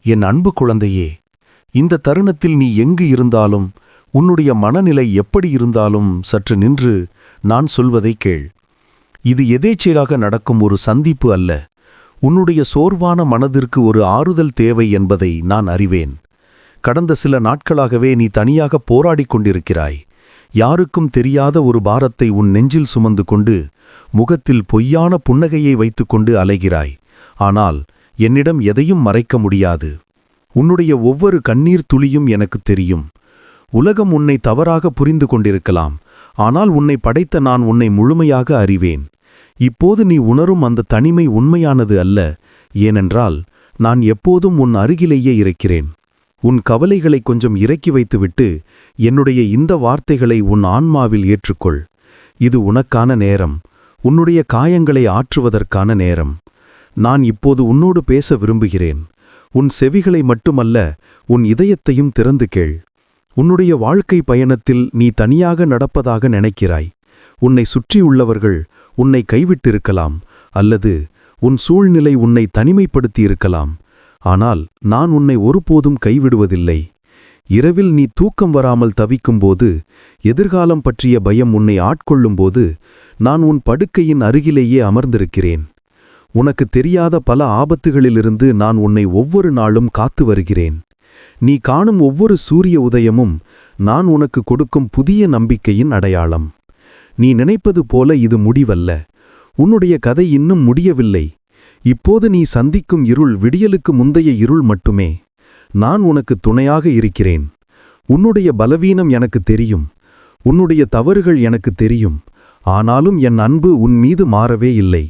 என் அன்பு குழந்தையே, இந்த தருணத்தில் நீ எங்கு இருந்தாலும், உன்னுடைய மனநிலை எப்படி இருந்தாலும் சற்று நின்று நான் சொல்வதை கேள். இது எதேச்சையாக நடக்கும் ஒரு சந்திப்பு அல்ல. உன்னுடைய சோர்வான மனதிற்கு ஒரு ஆறுதல் தேவை என்பதை நான் அறிவேன். கடந்த சில நாட்களாகவே நீ தனியாக போராடிக் கொண்டிருக்கிறாய். யாருக்கும் தெரியாத ஒரு பாரத்தை உன் நெஞ்சில் சுமந்து கொண்டு, முகத்தில் பொய்யான புன்னகையை வைத்துக்கொண்டு அலைகிறாய். ஆனால் என்னிடம் எதையும் மறைக்க முடியாது. உன்னுடைய ஒவ்வொரு கண்ணீர் துளியும் எனக்கு தெரியும். உலகம் உன்னை தவறாக புரிந்து கொண்டிருக்கலாம். ஆனால் உன்னை படைத்த நான் உன்னை முழுமையாக அறிவேன். இப்போது நீ உணரும் அந்த தனிமை உண்மையானது அல்ல. ஏனென்றால் நான் எப்போதும் உன் அருகிலேயே இருக்கிறேன். உன் கவலைகளை கொஞ்சம் இறக்கி வைத்துவிட்டு என்னுடைய இந்த வார்த்தைகளை உன் ஆன்மாவில் ஏற்றுக்கொள். இது உனக்கான நேரம். உன்னுடைய காயங்களை ஆற்றுவதற்கான நேரம். நான் இப்போது உன்னோடு பேச விரும்புகிறேன். உன் செவிகளை மட்டுமல்ல, உன் இதயத்தையும் திறந்து கேள். உன்னுடைய வாழ்க்கை பயணத்தில் நீ தனியாக நடப்பதாக நினைக்கிறாய். உன்னை சுற்றியுள்ளவர்கள் உன்னை கைவிட்டிருக்கலாம், அல்லது உன் சூழ்நிலை உன்னை தனிமைப்படுத்தியிருக்கலாம். ஆனால் நான் உன்னை ஒருபோதும் கைவிடுவதில்லை. இரவில் நீ தூக்கம் வராமல் தவிக்கும்போது, எதிர்காலம் பற்றிய பயம் உன்னை ஆட்கொள்ளும்போது, நான் உன் படுக்கையின் அருகிலேயே அமர்ந்திருக்கிறேன். உனக்கு தெரியாத பல ஆபத்துகளிலிருந்து நான் உன்னை ஒவ்வொரு நாளும் காத்து வருகிறேன். நீ காணும் ஒவ்வொரு சூரிய உதயமும் நான் உனக்கு கொடுக்கும் புதிய நம்பிக்கையின் அடையாளம். நீ நினைப்பது போல இது முடிவல்ல. உன்னுடைய கதை இன்னும் முடியவில்லை. இப்போது நீ சந்திக்கும் இருள் விடியலுக்கு முந்தைய இருள் மட்டுமே. நான் உனக்கு துணையாக இருக்கிறேன். உன்னுடைய பலவீனம் எனக்கு தெரியும். உன்னுடைய தவறுகள் எனக்கு தெரியும். ஆனாலும் என் அன்பு உன் மீது மாறவே இல்லை.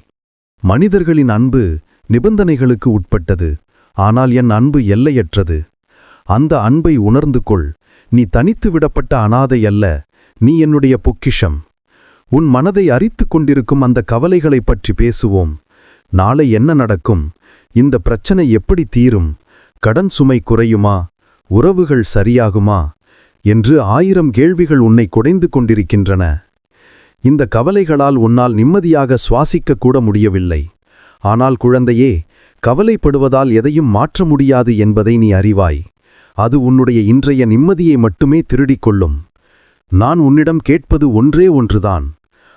மனிதர்களின் அன்பு நிபந்தனைகளுக்கு உட்பட்டது. ஆனால் என் அன்பு எல்லையற்றது. அந்த அன்பை உணர்ந்து கொள். நீ தனித்து விடப்பட்ட அனாதை அல்ல. நீ என்னுடைய பொக்கிஷம். உன் மனதை அரித்துக் கொண்டிருக்கும் அந்த கவலைகளைப் பற்றி பேசுவோம். நாளை என்ன நடக்கும்? இந்த பிரச்சனை எப்படி தீரும்? கடன் சுமை குறையுமா? உறவுகள் சரியாகுமா? என்று 1000 கேள்விகள் உன்னை குடைந்து கொண்டிருக்கின்றன. இந்த கவலைகளால் உன்னால் நிம்மதியாக சுவாசிக்க கூட முடியவில்லை. ஆனால் குழந்தையே, கவலைப்படுவதால் எதையும் மாற்ற முடியாது என்பதை நீ அறிவாய். அது உன்னுடைய இன்றைய நிம்மதியை மட்டுமே திருடிக்கொள்ளும். நான் உன்னிடம் கேட்பது ஒன்றே ஒன்றுதான்.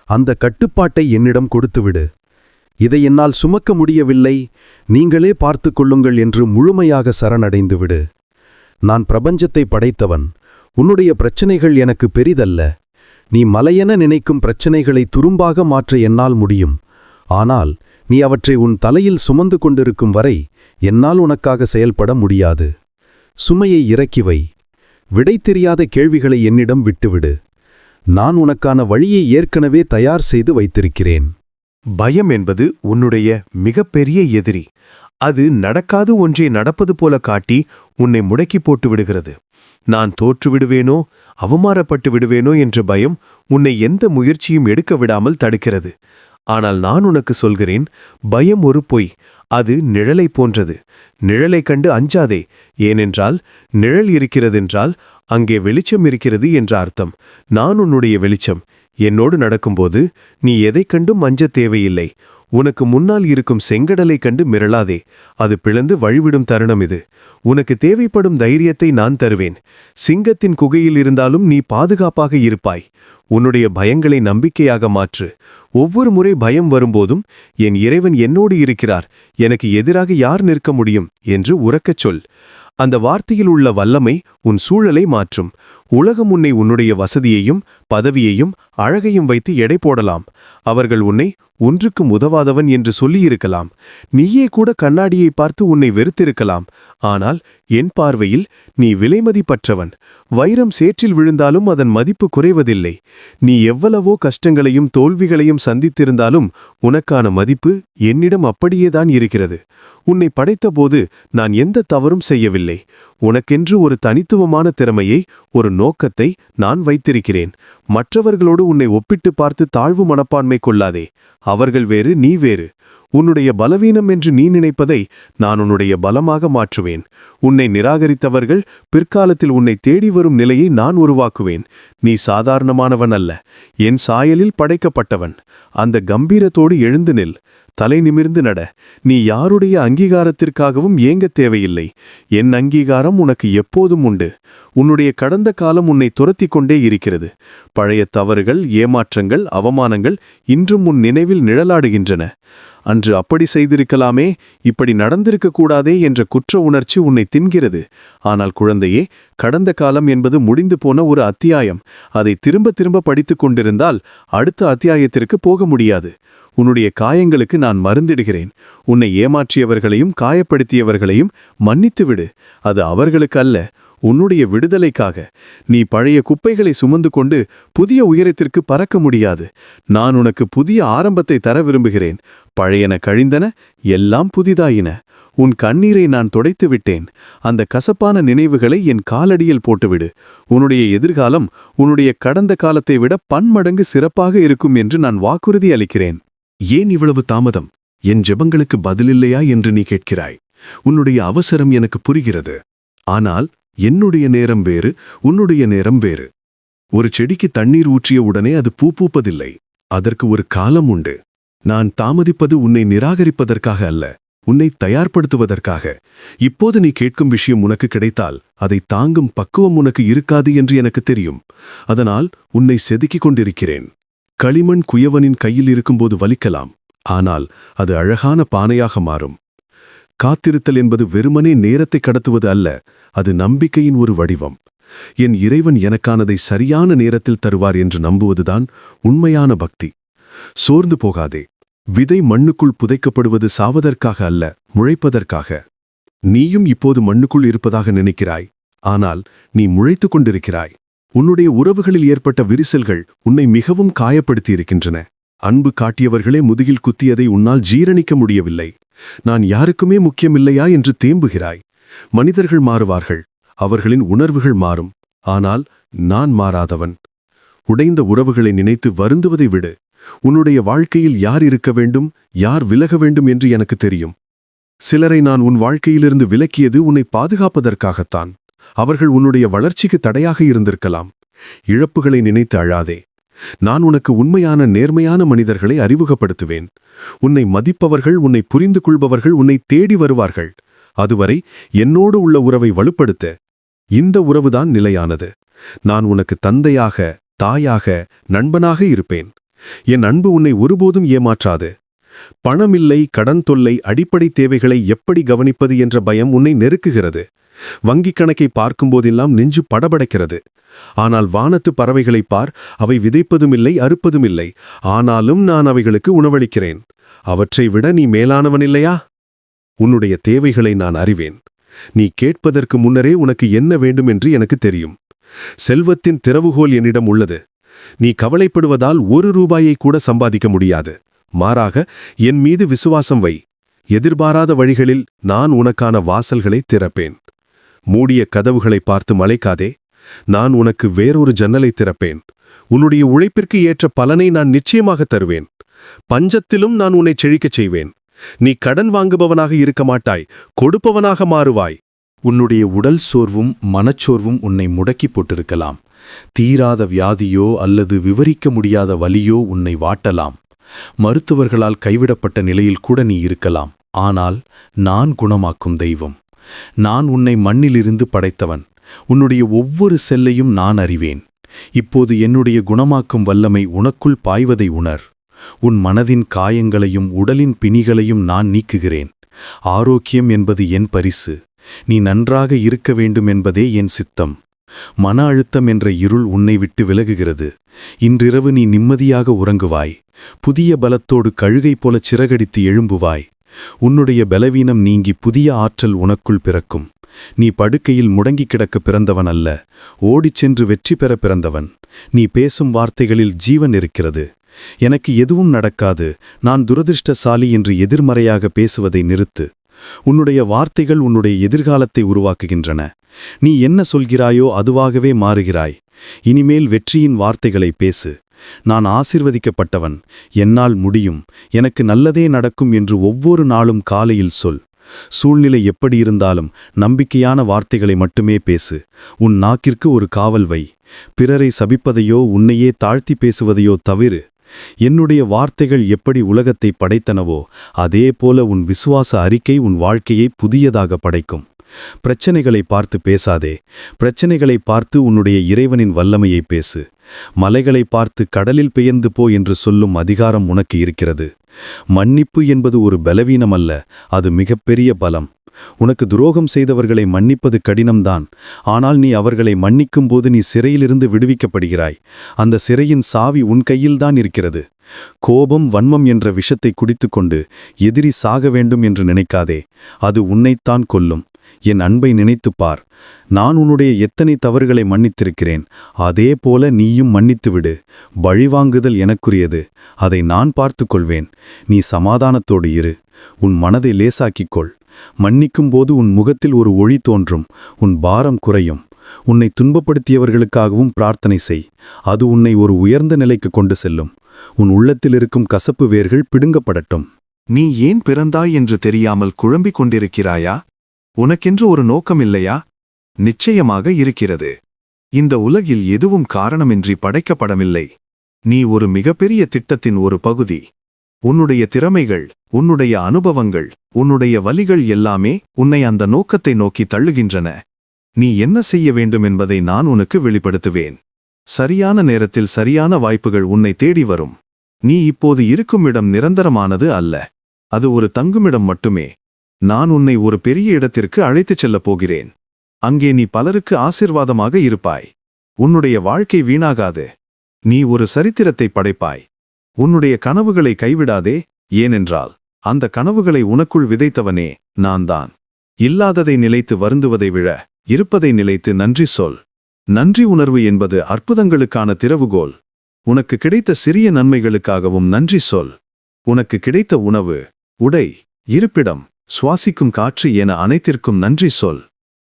அந்த கட்டுப்பாட்டை என்னிடம் கொடுத்துவிடு. இதை என்னால் சுமக்க முடியவில்லை, நீங்களே பார்த்து கொள்ளுங்கள் என்று முழுமையாக சரணடைந்து விடு. நான் பிரபஞ்சத்தை படைத்தவன். உன்னுடைய பிரச்சனைகள் எனக்கு பெரிதல்ல. நீ மலையென நினைக்கும் பிரச்சனைகளை துரும்பாக மாற்ற என்னால் முடியும். ஆனால் நீ அவற்றை உன் தலையில் சுமந்து கொண்டிருக்கும் வரை என்னால் உனக்காக செயல்பட முடியாது. சுமையை இறக்கி வை. விடை தெரியாத கேள்விகளை என்னிடம் விட்டுவிடு. நான் உனக்கான வழியை ஏற்கனவே தயார் செய்து வைத்திருக்கிறேன். பயம் என்பது உன்னுடைய மிகப்பெரிய எதிரி. அது நடக்காது ஒன்றை நடப்பது போல காட்டி உன்னை முடக்கி போட்டு விடுகிறது. நான் தோற்று விடுவேனோ, அவமானப்பட்டு விடுவேனோ என்ற பயம் உன்னை எந்த முயற்சியும் எடுக்க விடாமல் தடுக்கிறது. ஆனால் நான் உனக்கு சொல்கிறேன், பயம் ஒரு பொய். அது நிழலை போன்றது. நிழலை கண்டு அஞ்சாதே. ஏனென்றால் நிழல் இருக்கிறதென்றால் அங்கே வெளிச்சம் இருக்கிறது என்ற அர்த்தம். நான் உன்னுடைய வெளிச்சம். என்னோடு நடக்கும்போது நீ எதை கண்டும் அஞ்ச தேவையில்லை. உனக்கு முன்னால் இருக்கும் செங்கடலை கண்டு மிரளாதே. அது பிளந்து வழிவிடும் தருணம் இது. உனக்கு தேவைப்படும் தைரியத்தை நான் தருவேன். சிங்கத்தின் குகையில் இருந்தாலும் நீ பாதுகாப்பாக இருப்பாய். உன்னுடைய பயங்களை நம்பிக்கையாக மாற்று. ஒவ்வொரு முறை பயம் வரும்போதும் என் இறைவன் என்னோடு இருக்கிறார், எனக்கு எதிராக யார் நிற்க முடியும் என்று உரக்கச் சொல். அந்த வார்த்தையில் உள்ள வல்லமை உன் சூழலை மாற்றும். உலகம் உன்னை உன்னுடைய வசதியையும் பதவியையும் அழகையும் வைத்து எடை போடலாம். அவர்கள் உன்னை ஒன்றுக்கும் உதவாதவன் என்று சொல்லியிருக்கலாம். நீயே கூட கண்ணாடியை பார்த்து உன்னை வெறுத்திருக்கலாம். ஆனால் என் பார்வையில் நீ விலைமதிப்பற்றவன். வைரம் சேற்றில் விழுந்தாலும் அதன் மதிப்பு குறைவதில்லை. நீ எவ்வளவோ கஷ்டங்களையும் தோல்விகளையும் சந்தித்திருந்தாலும் உனக்கான மதிப்பு என்னிடம் அப்படியேதான் இருக்கிறது. உன்னை படைத்தபோது நான் எந்த தவறும் செய்யவில்லை. உனக்கென்று ஒரு தனித்துவமான திறமையை, ஒரு நோக்கத்தை நான் வைத்திருக்கிறேன். மற்றவர்களோடு உன்னை ஒப்பிட்டு பார்த்து தாழ்வு மனப்பான்மை கொள்ளாதே. அவர்கள் வேறு, நீ வேறு. உன்னுடைய பலவீனம் என்று நீ நினைப்பதை நான் உன்னுடைய பலமாக மாற்றுவேன். உன்னை நிராகரித்தவர்கள் பிற்காலத்தில் உன்னை தேடி வரும் நிலையை நான் உருவாக்குவேன். நீ சாதாரணமானவன் அல்ல, என் சாயலில் படைக்கப்பட்டவன். அந்த கம்பீரத்தோடு எழுந்து நில், தலை நிமிர்ந்து நட. நீ யாருடைய அங்கீகாரத்திற்காகவும் ஏங்கத் தேவையில்லை. என் அங்கீகாரம் உனக்கு எப்போதும் உண்டு. உன்னுடைய கடந்த காலம் உன்னை துரத்திக் கொண்டே இருக்கிறது. பழைய தவறுகள், ஏமாற்றங்கள், அவமானங்கள் இன்றும் உன் நினைவில் நிழலாடுகின்றன. அன்று அப்படி செய்திருக்கலாமே, இப்படி நடந்திருக்க கூடாதே என்ற குற்ற உணர்ச்சி உன்னை தின்கிறது. ஆனால் குழந்தையே, கடந்த காலம் என்பது முடிந்து போன ஒரு அத்தியாயம். அதை திரும்ப திரும்ப படித்துக் கொண்டிருந்தால் அடுத்த அத்தியாயத்திற்கு போக முடியாது. உன்னுடைய காயங்களுக்கு நான் மருந்திடுகிறேன். உன்னை ஏமாற்றியவர்களையும் காயப்படுத்தியவர்களையும் மன்னித்துவிடு. அது அவர்களுக்கு அல்ல, உன்னுடைய விடுதலைக்காக. நீ பழைய குப்பைகளை சுமந்து கொண்டு புதிய உயரத்திற்கு பறக்க முடியாது. நான் உனக்கு புதிய ஆரம்பத்தை தர விரும்புகிறேன். பழையன கழிந்தன, எல்லாம் புதிதாயின. உன் கண்ணீரை நான் துடைத்து விட்டேன். அந்த கசப்பான நினைவுகளை என் காலடியில் போட்டுவிடு. உன்னுடைய எதிர்காலம் உன்னுடைய கடந்த காலத்தை விட பன்மடங்கு சிறப்பாக இருக்கும் என்று நான் வாக்குறுதி அளிக்கிறேன். ஏன் இவ்வளவு தாமதம்? என் ஜெபங்களுக்கு பதிலில்லையா என்று நீ கேட்கிறாய். உன்னுடைய அவசரம் எனக்கு புரிகிறது. ஆனால் என்னுடைய நேரம் வேறு, உன்னுடைய நேரம் வேறு. ஒரு செடிக்கு தண்ணீர் ஊற்றிய உடனே அது பூ பூப்பதில்லை. அதற்கு ஒரு காலம் உண்டு. நான் தாமதிப்பது உன்னை நிராகரிப்பதற்காக அல்ல, உன்னை தயார்படுத்துவதற்காக. இப்போது நீ கேட்கும் விஷயம் உனக்கு கிடைத்தால் அதை தாங்கும் பக்குவம் உனக்கு இருக்காது என்று எனக்கு தெரியும். அதனால் உன்னை செதுக்கிக் கொண்டிருக்கிறேன். களிமண் குயவனின் கையில் இருக்கும்போது வலிக்கலாம், ஆனால் அது அழகான பானையாக மாறும். காத்திருத்தல் என்பது வெறுமனே நேரத்தை கடத்துவது அல்ல, அது நம்பிக்கையின் ஒரு வடிவம். என் இறைவன் எனக்கானதை சரியான நேரத்தில் தருவார் என்று நம்புவதுதான் உண்மையான பக்தி. சோர்ந்து போகாதே. விதை மண்ணுக்குள் புதைக்கப்படுவது சாவதற்காக அல்ல, முளைப்பதற்காக. நீயும் இப்போது மண்ணுக்குள் இருப்பதாக நினைக்கிறாய், ஆனால் நீ முளைத்துக் கொண்டிருக்கிறாய். உன்னுடைய உறவுகளில் ஏற்பட்ட விரிசல்கள் உன்னை மிகவும் காயப்படுத்தியிருக்கின்றன. அன்பு காட்டியவர்களே முதுகில் குத்தியதை உன்னால் ஜீரணிக்க முடியவில்லை. நான் யாருக்குமே முக்கியமில்லையா என்று தேம்புகிறாய். மனிதர்கள் மாறுவார்கள், அவர்களின் உணர்வுகள் மாறும். ஆனால் நான் மாறாதவன். உடைந்த உறவுகளை நினைத்து வருந்துவதை விடு. உன்னுடைய வாழ்க்கையில் யார் இருக்க வேண்டும், யார் விலக வேண்டும் என்று எனக்கு தெரியும். சிலரை நான் உன் வாழ்க்கையிலிருந்து விலக்கியது உன்னை பாதுகாப்பதற்காகத்தான். அவர்கள் உன்னுடைய வளர்ச்சிக்கு தடையாக இருந்திருக்கலாம். இழப்புகளை நினைத்து அழாதே. நான் உனக்கு உண்மையான நேர்மையான மனிதர்களை அறிமுகப்படுத்துவேன். உன்னை மதிப்பவர்கள், உன்னை புரிந்து கொள்பவர்கள் உன்னை தேடி வருவார்கள். அதுவரை என்னோடு உள்ள உறவை வலுப்படுத்த. இந்த உறவுதான் நிலையானது. நான் உனக்கு தந்தையாக, தாயாக, நண்பனாக இருப்பேன். என் அன்பு உன்னை ஒருபோதும் ஏமாற்றாது. பணமில்லை, கடன் தொல்லை, அடிப்படை தேவைகளை எப்படி கவனிப்பது என்ற பயம் உன்னை நெருக்குகிறது. வங்கிக் கணக்கை பார்க்கும்போதெல்லாம் நெஞ்சு படபடைக்கிறது. ஆனால் வானத்து பறவைகளைப் பார், அவை விதைப்பதுமில்லை, அறுப்பதுமில்லை. ஆனாலும் நான் அவைகளுக்கு உணவளிக்கிறேன். அவற்றை விட நீ மேலானவனில்லையா? உன்னுடைய தேவைகளை நான் அறிவேன். நீ கேட்பதற்கு முன்னரே உனக்கு என்ன வேண்டும் என்று எனக்கு தெரியும். செல்வத்தின் திறவுகோல் என்னிடம் உள்ளது. நீ கவலைப்படுவதால் ₹1 கூட சம்பாதிக்க முடியாது. மாறாக என் மீது விசுவாசம் வை. எதிர்பாராத வழிகளில் நான் உனக்கான வாசல்களை திறப்பேன். மூடிய கதவுகளை பார்த்து மலைக்காதே. நான் உனக்கு வேறொரு ஜன்னலை திறப்பேன். உன்னுடைய உழைப்பிற்கு ஏற்ற பலனை நான் நிச்சயமாக தருவேன். பஞ்சத்திலும் நான் உன்னை செழிக்கச் செய்வேன். நீ கடன் வாங்குபவனாக இருக்க மாட்டாய், கொடுப்பவனாக மாறுவாய். உன்னுடைய உடல் சோர்வும் மனச்சோர்வும் உன்னை முடக்கி போட்டிருக்கலாம். தீராத வியாதியோ அல்லது விவரிக்க முடியாத வலியோ உன்னை வாட்டலாம். மருத்துவர்களால் கைவிடப்பட்ட நிலையில் கூட நீ இருக்கலாம். ஆனால் நான் குணமாக்கும் தெய்வம். நான் உன்னை மண்ணிலிருந்து படைத்தவன். உன்னுடைய ஒவ்வொரு செல்லையும் நான் அறிவேன். இப்போது என்னுடைய குணமாக்கும் வல்லமை உனக்குள் பாய்வதை உணர். உன் மனதின் காயங்களையும் உடலின் பிணிகளையும் நான் நீக்குகிறேன். ஆரோக்கியம் என்பது என் பரிசு. நீ நன்றாக இருக்க வேண்டும் என்பதே என் சித்தம். மன அழுத்தம் என்ற இருள் உன்னை விட்டு விலகுகிறது. இன்றிரவு நீ நிம்மதியாக உறங்குவாய். புதிய பலத்தோடு கழுகை போல சிறகடித்து எழும்புவாய். உன்னுடைய பலவீனம் நீங்கி புதிய ஆற்றல் உனக்குள் பிறக்கும். நீ படுக்கையில் முடங்கி கிடக்க பிறந்தவன் அல்ல, ஓடிச் சென்று வெற்றி பெற பிறந்தவன். நீ பேசும் வார்த்தைகளில் ஜீவன் இருக்கிறது. எனக்கு எதுவும் நடக்காது, நான் துரதிர்ஷ்டசாலி என்று எதிர்மறையாக பேசுவதை நிறுத்து. உன்னுடைய வார்த்தைகள் உன்னுடைய எதிர்காலத்தை உருவாக்குகின்றன. நீ என்ன சொல்கிறாயோ அதுவாகவே மாறுகிறாய். இனிமேல் வெற்றியின் வார்த்தைகளை பேசு. நான் ஆசீர்வதிக்கப்பட்டவன், என்னால் முடியும், எனக்கு நல்லதே நடக்கும் என்று ஒவ்வொரு நாளும் காலையில் சொல். சூழ்நிலை எப்படி இருந்தாலும் நம்பிக்கையான வார்த்தைகளை மட்டுமே பேசு. உன் நாக்கிற்கு ஒரு காவல் வை. பிறரை சபிப்பதையோ உன்னையே தாழ்த்தி பேசுவதையோ தவிரு. என்னுடைய வார்த்தைகள் எப்படி உலகத்தை படைத்தனவோ அதேபோல உன் விசுவாச அறிக்கை உன் வாழ்க்கையை புதியதாக படைக்கும். பிரச்சனைகளை பார்த்து பேசாதே. பிரச்சனைகளை பார்த்து உன்னுடைய இறைவனின் வல்லமையை பேசு. மலைகளை பார்த்து கடலில் பெயர்ந்து போ என்று சொல்லும் அதிகாரம் உனக்கு இருக்கிறது. மன்னிப்பு என்பது ஒரு பலவீனம் அல்ல, அது மிகப்பெரிய பலம். உனக்கு துரோகம் செய்தவர்களை மன்னிப்பது கடினம்தான். ஆனால் நீ அவர்களை மன்னிக்கும்போது நீ சிறையிலிருந்து விடுவிக்கப்படுகிறாய். அந்த சிறையின் சாவி உன் கையில்தான் இருக்கிறது. கோபம், வன்மம் என்ற விஷத்தை குடித்துக்கொண்டு எதிரி சாக வேண்டும் என்று நினைக்காதே. அது உன்னைத்தான் கொல்லும். என் அன்பை நினைத்துப் பார். நான் உன்னுடைய எத்தனை தவறுகளை மன்னித்திருக்கிறேன். அதே போல நீயும் மன்னித்துவிடு. பழிவாங்குதல் எனக்குரியது, அதை நான் பார்த்து கொள்வேன். நீ சமாதானத்தோடு இரு. உன் மனதை லேசாக்கிக்கொள். மன்னிக்கும்போது உன் முகத்தில் ஒரு ஒளி தோன்றும். உன் பாரம் குறையும். உன்னை துன்பப்படுத்தியவர்களுக்காகவும் பிரார்த்தனை செய். அது உன்னை ஒரு உயர்ந்த நிலைக்கு கொண்டு செல்லும். உன் உள்ளத்தில் இருக்கும் கசப்பு வேர்கள் பிடுங்கப்படட்டும். நீ ஏன் பிறந்தாய் என்று தெரியாமல் குழம்பிக் கொண்டிருக்கிறாயா? உனக்கென்று ஒரு நோக்கம் இல்லையா? நிச்சயமாக இருக்கிறது. இந்த உலகில் எதுவும் காரணமின்றி படைக்கப்படவில்லை. நீ ஒரு மிகப்பெரிய திட்டத்தின் ஒரு பகுதி. உன்னுடைய திறமைகள், உன்னுடைய அனுபவங்கள், உன்னுடைய வலிகள் எல்லாமே உன்னை அந்த நோக்கத்தை நோக்கி தள்ளுகின்றன. நீ என்ன செய்ய வேண்டும் என்பதை நான் உனக்கு வெளிப்படுத்துவேன். சரியான நேரத்தில் சரியான வாய்ப்புகள் உன்னை தேடி வரும். நீ இப்போது இருக்கும் இடம் நிரந்தரமானது அல்ல. அது ஒரு தங்குமிடம் மட்டுமே. நான் உன்னை ஒரு பெரிய இடத்திற்கு அழைத்துச் செல்லப் போகிறேன். அங்கே நீ பலருக்கு ஆசீர்வாதமாக இருப்பாய். உன்னுடைய வாழ்க்கை வீணாகாது. நீ ஒரு சரித்திரத்தை படைப்பாய். உன்னுடைய கனவுகளை கைவிடாதே, ஏனென்றால் அந்த கனவுகளை உனக்குள் விதைத்தவனே நான்தான். இல்லாததை நிலைத்து வருந்துவதை விட இருப்பதை நிலைத்து நன்றி சொல். நன்றி உணர்வு என்பது அற்புதங்களுக்கான திறவுகோல். உனக்கு கிடைத்த சிறிய நன்மைகளுக்காகவும் நன்றி சொல். உனக்கு கிடைத்த உணவு, உடை, இருப்பிடம், சுவாசிக்கும் காற்று என அனைத்திற்கும் நன்றி சொல்.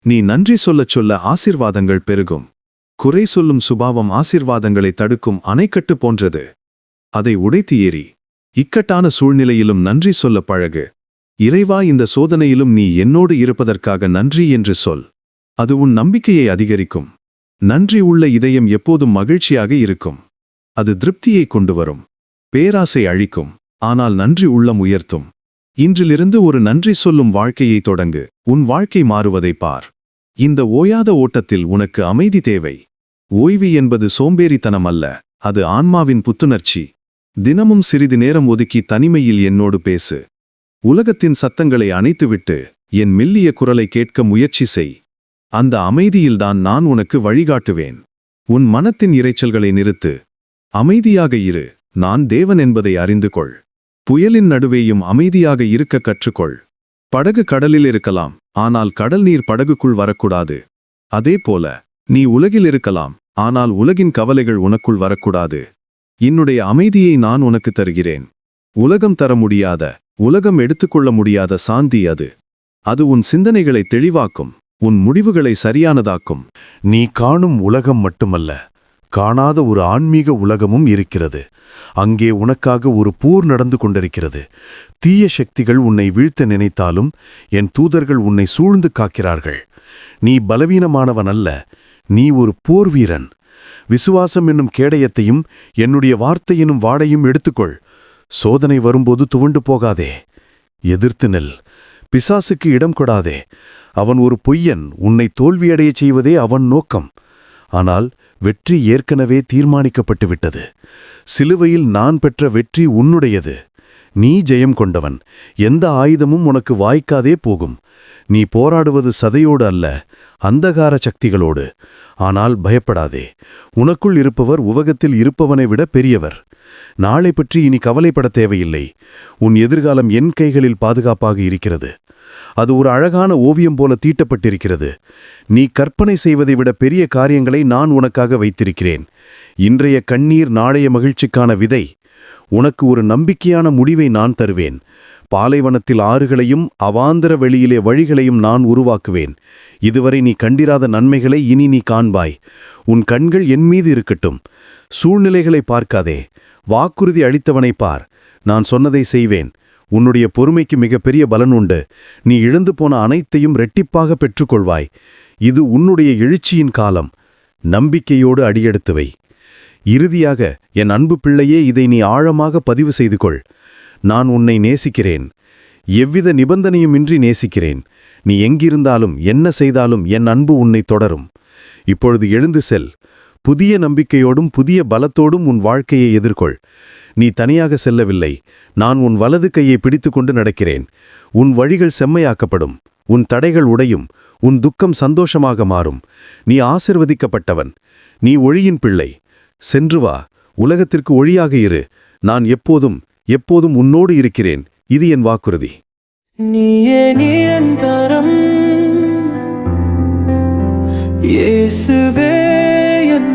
நீ நன்றி சொல்லச் சொல்ல ஆசீர்வாதங்கள் பெருகும். குறை சொல்லும் சுபாவம் ஆசீர்வாதங்களை தடுக்கும் அணைக்கட்டு போன்றது. அதை உடைத்து ஏறி இக்கட்டான சூழ்நிலையிலும் நன்றி சொல்ல பழகு. இறைவா, இந்த சோதனையிலும் நீ என்னோடு இருப்பதற்காக நன்றி என்று சொல். அது உன் நம்பிக்கையை அதிகரிக்கும். நன்றி உள்ள இதயம் எப்போதும் மகிழ்ச்சியாக இருக்கும். அது திருப்தியை கொண்டு வரும். பேராசை அழிக்கும், ஆனால் நன்றி உள்ளம் உயர்த்தும். இன்றிலிருந்து ஒரு நன்றி சொல்லும் வாழ்க்கையை தொடங்கு. உன் வாழ்க்கை மாறுவதை பார். இந்த ஓயாத ஓட்டத்தில் உனக்கு அமைதி தேவை. ஓய்வு என்பது சோம்பேறித்தனம் அல்ல, அது ஆன்மாவின் புத்துணர்ச்சி. தினமும் சிறிது நேரம் ஒதுக்கி தனிமையில் என்னோடு பேசு. உலகத்தின் சத்தங்களை அணைத்துவிட்டு என் மெல்லிய குரலை கேட்க முயற்சி செய். அந்த அமைதியில்தான் நான் உனக்கு வழிகாட்டுவேன். உன் மனத்தின் இரைச்சல்களை நிறுத்து. அமைதியாக இரு. நான் தேவன் என்பதை அறிந்து கொள். புயலின் நடுவேயும் அமைதியாக இருக்க கற்றுக்கொள். படகு கடலில் இருக்கலாம், ஆனால் கடல் நீர் படகுக்குள் வரக்கூடாது. அதேபோல நீ உலகில் இருக்கலாம், ஆனால் உலகின் கவலைகள் உனக்குள் வரக்கூடாது. என்னுடைய அமைதியை நான் உனக்கு தருகிறேன். உலகம் தர முடியாத, உலகம் எடுத்துக்கொள்ள முடியாத சாந்தி அது. அது உன் சிந்தனைகளை தெளிவாக்கும், உன் முடிவுகளை சரியானதாக்கும். நீ காணும் உலகம் மட்டுமல்ல, காணாத ஒரு ஆன்மீக உலகமும் இருக்கிறது. அங்கே உனக்காக ஒரு போர் நடந்து கொண்டிருக்கிறது. தீய சக்திகள் உன்னை வீழ்த்த நினைத்தாலும் என் தூதர்கள் உன்னை சூழ்ந்து காக்கிறார்கள். நீ பலவீனமானவன் அல்ல, நீ ஒரு போர் வீரன். விசுவாசம் என்னும் கேடயத்தையும் என்னுடைய வார்த்தை என்னும் வாடையும் எடுத்துக்கொள். சோதனை வரும்போது துவண்டு போகாதே, எதிர்த்து நெல். பிசாசுக்கு இடம் கொடாதே. அவன் ஒரு பொய்யன். உன்னை தோல்வியடையச் செய்வதே அவன் நோக்கம். ஆனால் வெற்றி ஏற்கனவே தீர்மானிக்கப்பட்டு விட்டது. சிலுவையில் நான் பெற்ற வெற்றி உன்னுடையது. நீ ஜெயம் கொண்டவன். எந்த ஆயுதமும் உனக்கு வாய்க்காதே போகும். நீ போராடுவது சதையோடு அல்ல, அந்தகார சக்திகளோடு. ஆனால் பயப்படாதே. உனக்குள் இருப்பவர் உலகத்தில் இருப்பவனை விட பெரியவர். நாளை பற்றி இனி கவலைப்பட தேவையில்லை. உன் எதிர்காலம் என் கைகளில் பாதுகாப்பாக இருக்கிறது. அது ஒரு அழகான ஓவியம் போல தீட்டப்பட்டிருக்கிறது. நீ கற்பனை செய்வதை விட பெரிய காரியங்களை நான் உனக்காக வைத்திருக்கிறேன். இன்றைய கண்ணீர் நாளைய மகிழ்ச்சிக்கான விதை. உனக்கு ஒரு நம்பிக்கையான முடிவை நான் தருவேன். பாலைவனத்தில் ஆறுகளையும் அவாந்தர வெளியிலே வழிகளையும் நான் உருவாக்குவேன். இதுவரை நீ கண்டிராத நன்மைகளை இனி நீ காண்பாய். உன் கண்கள் என் மீது இருக்கட்டும். சூழ்நிலைகளை பார்க்காதே, வாக்குறுதி அளித்தவனை பார். நான் சொன்னதை செய்வேன். உன்னுடைய பொறுமைக்கு மிகப்பெரிய பலன் உண்டு. நீ இழந்து போன அனைத்தையும் இரட்டிப்பாக பெற்றுக்கொள்வாய். இது உன்னுடைய எழுச்சியின் காலம். நம்பிக்கையோடு அடியெடுத்து வை. இறுதியாக, என் அன்பு பிள்ளையே, இதை நீ ஆழமாக பதிவு செய்து கொள். நான் உன்னை நேசிக்கிறேன். எவ்வித நிபந்தனையுமின்றி நேசிக்கிறேன். நீ எங்கிருந்தாலும் என்ன செய்தாலும் என் அன்பு உன்னை தொடரும். இப்பொழுது எழுந்து செல். புதிய நம்பிக்கையோடும் புதிய பலத்தோடும் உன் வாழ்க்கையை எதிர்கொள். நீ தனியாக செல்லவில்லை. நான் உன் வலது கையை பிடித்துக்கொண்டு நடக்கிறேன். உன் வழிகள் செம்மையாக்கப்படும். உன் தடைகள் உடையும். உன் துக்கம் சந்தோஷமாக மாறும். நீ ஆசிர்வதிக்கப்பட்டவன். நீ ஒளியின் பிள்ளை. சென்று வா. உலகத்திற்கு ஒளியாக இரு. நான் எப்போதும் எப்போதும் உன்னோடு இருக்கிறேன். இது என் வாக்குறுதி. நீயே நிரந்தரம், இயேசுவே என்